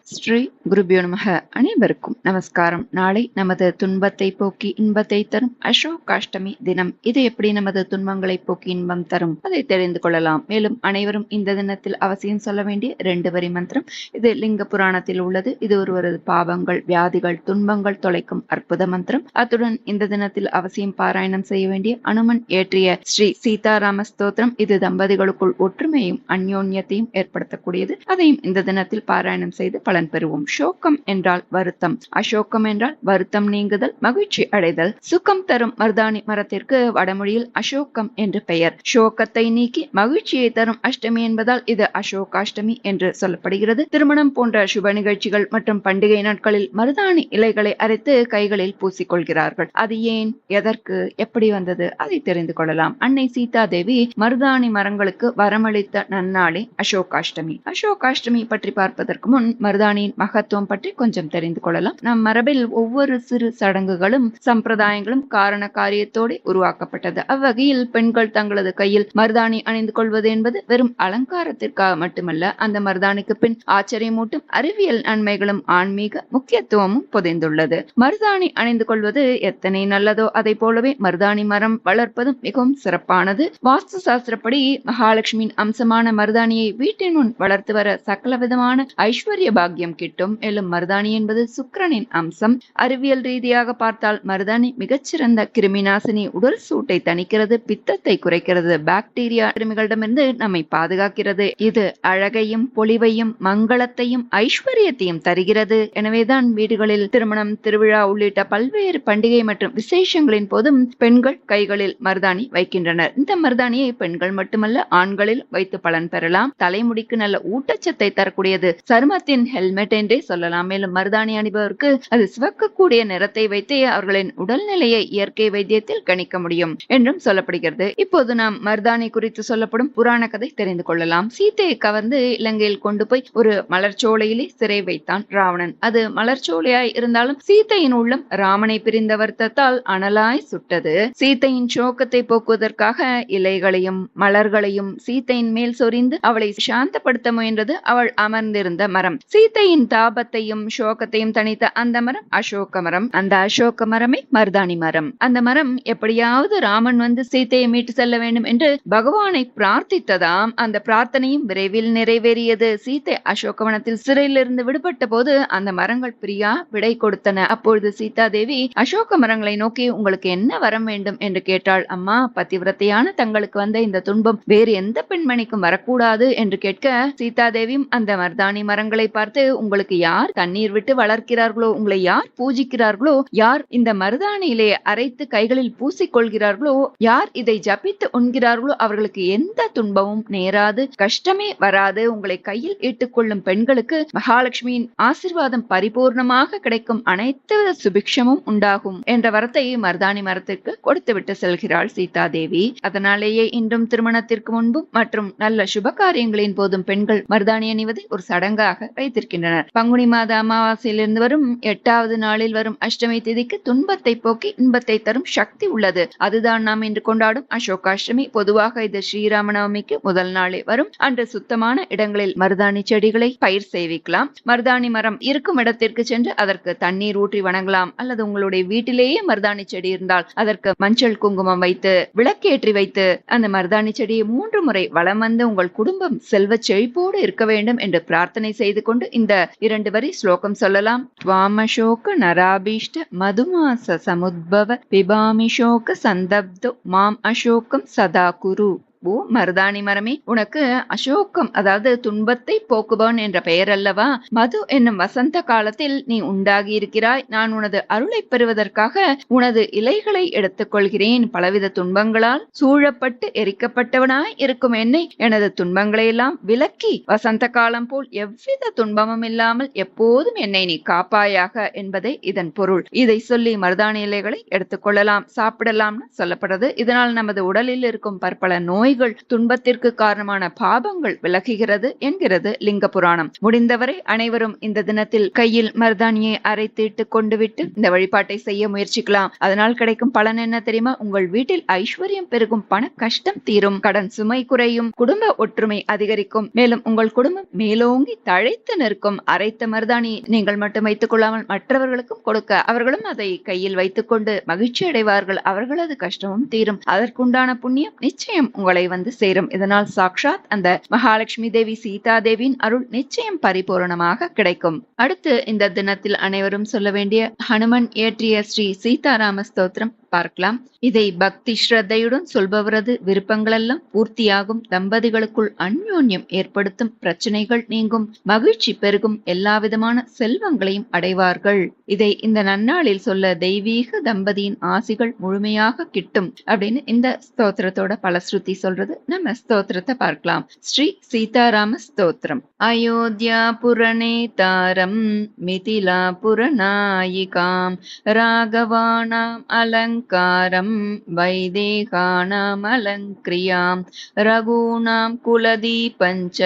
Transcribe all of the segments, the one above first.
ஸ்ரீ குருபியோ நமக. அனைவருக்கும் நமஸ்காரம். நாளை நமது துன்பத்தை போக்கி இன்பத்தை தரும் அசோகாஷ்டமி தினம். இது எப்படி நமது துன்பங்களை போக்கி இன்பம் தரும் அதை தெரிந்து கொள்ளலாம். மேலும் அனைவரும் இந்த தினத்தில் அவசியம் சொல்ல வேண்டிய 2 வரி மந்திரம். இது லிங்க புராணத்தில் உள்ளது. இது ஒருவரது பாவங்கள், வியாதிகள், துன்பங்கள் தொலைக்கும் அற்புத மந்திரம். அத்துடன் இந்த தினத்தில் அவசியம் பாராயணம் செய்ய வேண்டிய அனுமன் ஏற்றிய ஸ்ரீ சீதாராம ஸ்தோத்திரம். இது தம்பதிகளுக்குள் ஒற்றுமையும் அந்யோன்யத்தையும் ஏற்படுத்தக்கூடியது. அதையும் இந்த தினத்தில் பாராயணம் செய்து பலன் பெறுவோம். சோகம் என்றால் வருத்தம், அசோகம் என்றால் வருத்தம் நீங்குதல், மகிழ்ச்சி அடைதல். சுகம் தரும் மருதாணி மரத்திற்கு வடமொழியில் அசோகம் என்று பெயர். சோகத்தை நீக்கி மகிழ்ச்சியை தரும் அஷ்டமி என்பதால் இது அசோகாஷ்டமி என்று சொல்லப்படுகிறது. திருமணம் போன்ற சுப நிகழ்ச்சிகள் மற்றும் பண்டிகை நாட்களில் மருதாணி இலைகளை அரைத்து கைகளில் பூசிக்கொள்கிறார்கள். அது ஏன், எதற்கு, எப்படி வந்தது அதை தெரிந்து கொள்ளலாம். அன்னை சீதா தேவி மருதாணி மரங்களுக்கு வரமளித்த நன்னாளே அசோகாஷ்டமி. அசோகாஷ்டமி பற்றி பார்ப்பதற்கு முன் மருதாணியின் மகத்துவம் பற்றி கொஞ்சம் தெரிந்து கொள்ளலாம். நம் மரபில் ஒவ்வொரு சிறு சடங்குகளும் சம்பிரதாயங்களும் காரண காரியத்தோடு உருவாக்கப்பட்டது. அவ்வகையில் பெண்கள் தங்களது கையில் மருதாணி அணிந்து கொள்வது என்பது வெறும் அலங்காரத்திற்காக மட்டுமல்ல, அந்த மருதாணிக்கு பின் ஆச்சரியமூட்டும் அறிவியல் நன்மைகளும் ஆன்மீக முக்கியத்துவமும் புதைந்துள்ளது. மருதாணி அணிந்து கொள்வது எத்தனை நல்லதோ அதை போலவே மருதாணி மரம் வளர்ப்பதும் மிகவும் சிறப்பானது. வாஸ்து சாஸ்திரப்படி மகாலட்சுமியின் அம்சமான மருதாணியை வீட்டின் முன் வளர்த்து வர சகல விதமான ஐஸ்வர்ய பாக்கியம் கிட்டும். மேலும் மருதாணி என்பது சுக்கிரனின் அம்சம். அறிவியல் ரீதியாக பார்த்தால் மருதாணி மிகச்சிறந்த கிருமிநாசினி. உடல் சூட்டை தணிக்கிறது, பித்தத்தை குறைக்கிறது, பாக்டீரியா கிருமிகளிடமிருந்து நம்மை பாதுகாக்கிறது. இது அழகையும் பொலிவையும் மங்களத்தையும் ஐஸ்வர்யத்தையும் தருகிறது. எனவேதான் வீடுகளில் திருமணம், திருவிழா உள்ளிட்ட பல்வேறு பண்டிகை மற்றும் விசேஷங்களின் போதும் பெண்கள் கைகளில் மருதாணி வைக்கின்றனர். இந்த மருதாணியை பெண்கள் மட்டுமல்ல ஆண்களில் வைத்து பலன் பெறலாம். தலைமுடிக்கு நல்ல ஊட்டச்சத்தை தரக்கூடியது. சருமத்தின் ஹெல்மெட் என்றே சொல்லலாம். மேலும் மருதாணி அணிபவருக்கு அது சிவக்கக்கூடிய நிறத்தை வைத்தே அவர்களின் உடல்நிலையை இயற்கை வைத்தியத்தில் கணிக்க முடியும் என்றும் சொல்லப்படுகிறது. இப்போது நாம் மருதாணி குறித்து சொல்லப்படும் புராண கதை தெரிந்து கொள்ளலாம். சீதையை கவர்ந்து இலங்கையில் கொண்டு போய் ஒரு மலர்ச்சோலையிலே சிறை வைத்தான் ராவணன். அது மலர்ச்சோலையாய் இருந்தாலும் சீதையின் உள்ளம் ராமனை பிரிந்த வருத்தத்தால் அனலாய் சுட்டது. சீதையின் சோகத்தை போக்குவதற்காக இலைகளையும் மலர்களையும் சீதையின் மேல் சொரிந்து அவளை சாந்தப்படுத்த முயன்றது அவள் அமர்ந்திருந்த மரம். சீதையின் தாபத்தையும் சோகத்தையும் தணித்த அந்த மரம் அசோக மரம். அந்த அசோக மரமே மருதாணி மரம். அந்த மரம் எப்படியாவது ராமன் வந்து சீதையை மீட்டு செல்ல வேண்டும் என்று பகவானை பிரார்த்தித்ததாம். அந்த பிரார்த்தனையும் விரைவில் நிறைவேறியது. சீதை அசோகவனத்தில் சிறையிலிருந்து விடுபட்ட போது அந்த மரங்கள் பிரியா விடை கொடுத்தன. அப்பொழுது சீதா தேவி அசோக மரங்களை நோக்கி உங்களுக்கு என்ன வரம் வேண்டும் என்று கேட்டாள். அம்மா, பதிவிரத்தையான தங்களுக்கு வந்த இந்த துன்பம் வேறு எந்த பெண்மணிக்கும் வரக்கூடாது என்று கேட்க சீதா தேவியும் அந்த மருதாணி மரங்களை பார்த்து உங்களுக்கு யார் தண்ணீர் விட்டு வளர்க்கிறார்களோ, உங்களை யார் பூஜிக்கிறார்களோ, யார் இந்த மருதாணியிலே அரைத்து கைகளில் பூசிக்கொள்கிறார்களோ, யார் இதை ஜபித்து உண்கிறார்களோ அவர்களுக்கு எந்த துன்பமும் நேராது, கஷ்டமே வராது. உங்களை கையில் இட்டுக்கொள்ளும் பெண்களுக்கு மகாலட்சுமியின் ஆசீர்வாதம் பரிபூர்ணமாக கிடைக்கும், அனைத்து சுபிக்ஷமும் உண்டாகும் என்ற வரத்தை மருதாணி மரத்திற்கு கொடுத்துவிட்டு செல்கிறாள் சீதா தேவி. அதனாலேயே இன்றும் திருமணத்திற்கு முன்பும் மற்றும் நல்ல சுப காரியங்களின் போதும் பெண்கள் மருதாணி அணிவதை ஒரு சடங்காக வைத்திருக்கின்றனர். பங்குனி மாத அமாவாசையிலிருந்து வரும் 8வது நாளில் வரும் அஷ்டமி திதிக்கு துன்பத்தை போக்கி இன்பத்தை தரும் சக்தி உள்ளது. அதுதான் நாம் இன்று கொண்டாடும் அசோகாஷ்டமி. பொதுவாக இது ஸ்ரீராமநவமிக்கு முதல் நாளே வரும். அன்று சுத்தமான இடங்களில் மருதாணி செடிகளை பயிர் செய்விக்கலாம். மருதாணி மரம் இருக்கும் இடத்திற்கு சென்று அதற்கு தண்ணீர் ஊற்றி வணங்கலாம். அல்லது உங்களுடைய வீட்டிலேயே மருதாணி செடி இருந்தால் அதற்கு மஞ்சள் குங்குமம் வைத்து விளக்கேற்றி வைத்து அந்த மருதாணி செடியை 3 முறை வலம் வந்து உங்கள் குடும்பம் செல்வ செழிப்போடு இருக்க வேண்டும் என்று பிரார்த்தனை செய்து கொண்டு இந்த 2 வரி ஸ்லோகம் சொல்லலாம். துவாமசோக நராபீஷ்ட மதுமாச சமுத்பவ பிபாமிஷோக சந்தப்தோ மாம் அசோகம் சதா குரு. ஓ மருதாணி மரமே, உனக்கு அசோகம் அதாவது துன்பத்தை போக்குபவன் என்ற பெயர் அல்லவா? மது என்னும் வசந்த காலத்தில் நீ உண்டாகி இருக்கிறாய். நான் உனது அருளை பெறுவதற்காக உனது இலைகளை எடுத்துக் கொள்கிறேன். பலவித துன்பங்களால் சூழப்பட்டு எரிக்கப்பட்டவனாய் இருக்கும் என்னை எனது துன்பங்களை எல்லாம் விலக்கி வசந்த காலம் போல் எவ்வித துன்பமும் இல்லாமல் எப்போதும் என்னை நீ காப்பாயாக என்பதே இதன் பொருள். இதை சொல்லி மருதாணி இலைகளை எடுத்துக் கொள்ளலாம், சாப்பிடலாம்னு சொல்லப்படுறது. இதனால் நமது உடலில் இருக்கும் பற்பல நோய்கள் நோய்கள், துன்பத்திற்கு காரணமான பாபங்கள் விலகுகிறது என்கிறது லிங்க புராணம். முடிந்தவரை அனைவரும் இந்த தினத்தில் கையில் மருதாணியை அரைத்து கொண்டு விட்டு இந்த வழிபாட்டை செய்ய முயற்சிக்கலாம். அதனால் கிடைக்கும் பலன் என்ன தெரியுமா? உங்கள் வீட்டில் ஐஸ்வர்யம் பெருகும், பண கஷ்டம் தீரும், கடன் சுமை குறையும், குடும்ப ஒற்றுமை அதிகரிக்கும், மேலும் உங்கள் குடும்பம் மேலோங்கி தழைத்து நிற்கும். அரைத்த மருதாணி நீங்கள் மட்டும் வைத்துக் கொள்ளாமல் மற்றவர்களுக்கும் கொடுக்க, அவர்களும் அதை கையில் வைத்துக் கொண்டு மகிழ்ச்சி அடைவார்கள். அவர்களது கஷ்டமும் தீரும். அதற்குண்டான புண்ணியம் நிச்சயம் உங்களை வந்து சேரும். இதனால் சாக்ஷாத் அந்த மகாலட்சுமி தேவி, சீதா தேவியின் அருள் நிச்சயம் பரிபூரணமாக கிடைக்கும். அடுத்து இந்த தினத்தில் அனைவரும் சொல்ல வேண்டிய ஹனுமன் இயற்றிய ஸ்ரீ சீதாராம ஸ்தோத்திரம் பார்க்கலாம். இதை பக்தி ஸ்ரத்தையுடன் சொல்பவரது விருப்பங்களெல்லாம் பூர்த்தியாகும், தம்பதிகளுக்குள் அந்யோன்யம் ஏற்படுத்தும், பிரச்சனைகள் நீங்கும், மகிழ்ச்சி பெருகும், எல்லா விதமான செல்வங்களையும் அடைவார்கள். இதை இந்த நன்னாளில் சொல்ல தெய்வீக தம்பதியின் ஆசிகள் முழுமையாக கிட்டும் அப்படின்னு இந்த ஸ்தோத்திரத்தோட பலஸ்ருதி சொல்றது. நம்ம ஸ்தோத்திரத்தை பார்க்கலாம். ஸ்ரீ சீதாராம ஸ்தோத்திரம். அயோத்தியா புரணேதாரம் மிதிலா புரநாயிகாம் ராகவானாம் அலங்காரம் வைதேகானாம் அலங்கிரியாம் ரகுணாம் குலதீபஞ்ச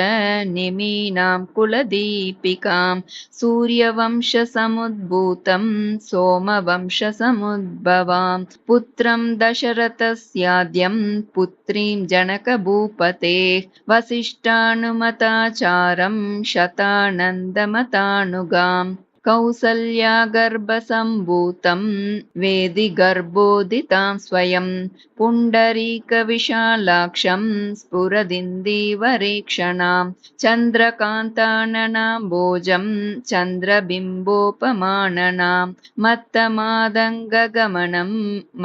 நிமீனாம் குலதீபிகாம் சூரியவம்ச சமுத்பூதம் சோமவம்ச சமுத்பவாம் புத்திரம் தசரதஸ்யாத்யம் புத்ரீம் ஜனக பூபதே வசிஷ்டானுமதாச்சாரம் சதானந்தமதானுகாம் கௌசல்யா கர்ப்பசம்பூதம் வேதி கர்ப்போதிதாம் ஸ்வயம் புண்டரீக விஷாலாக்ஷம் ஸ்புரதிந்தீவரேக்ஷணாம் சந்திரகாந்தானனாம் போஜம் சந்திரபிம்போபமானனாம் மத்தமாதங்ககமனம்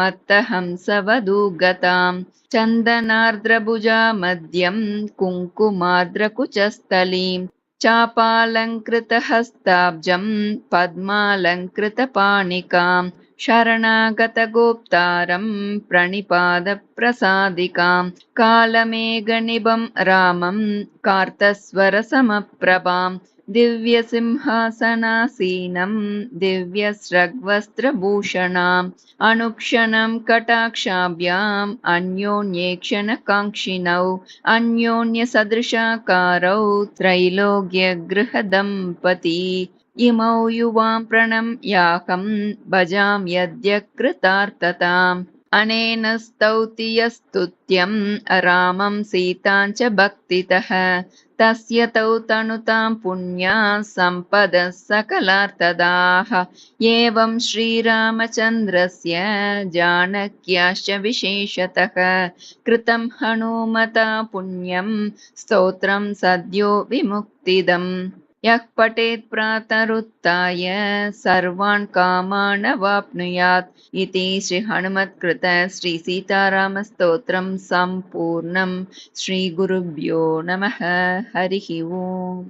மத்தஹம்சவதூகதாம் சந்தனார்த்ரபுஜா மத்யம் குங்குமார்த்ரகுச்சஸ்தலீம் चापालङ्कृतहस्ताब्जं पद्मालङ्कृतपाणिकां शरणागतगोप्तारं प्रणिपादप्रसादिकां कालमेघनिभं रामं कार्तस्वरसमप्रभां दिव्यसिंहासनासीनं दिव्यस्रग्वस्त्रभूषणाम् अनुक्षणं कटाक्षाभ्याम् अन्योन्येक्षणकाङ्क्षिणौ अन्योन्यसदृशाकारौ त्रैलोक्यगृहदम्पती इमौ युवां प्रणम्याहं भजाम्यद्य कृतार्थताम् अनेन स्तौति यस्तुत्यं रामं सीतां च भक्तितः तस्य तौ तनुतां पुण्या सम्पदः सकलार्थदाः एवं श्रीरामचन्द्रस्य जानक्याश्च विशेषतः कृतं हनुमता पुण्यं स्तोत्रं सद्यो विमुक्तिदम् यः पठेत् प्रातरुत्थाय सर्वान् कामान् अवाप्नुयात् इति श्री हनुमत्कृत श्री सीताराम स्तोत्रं सम्पूर्णं. श्री गुरुभ्यो नमः. हरिः ओम्.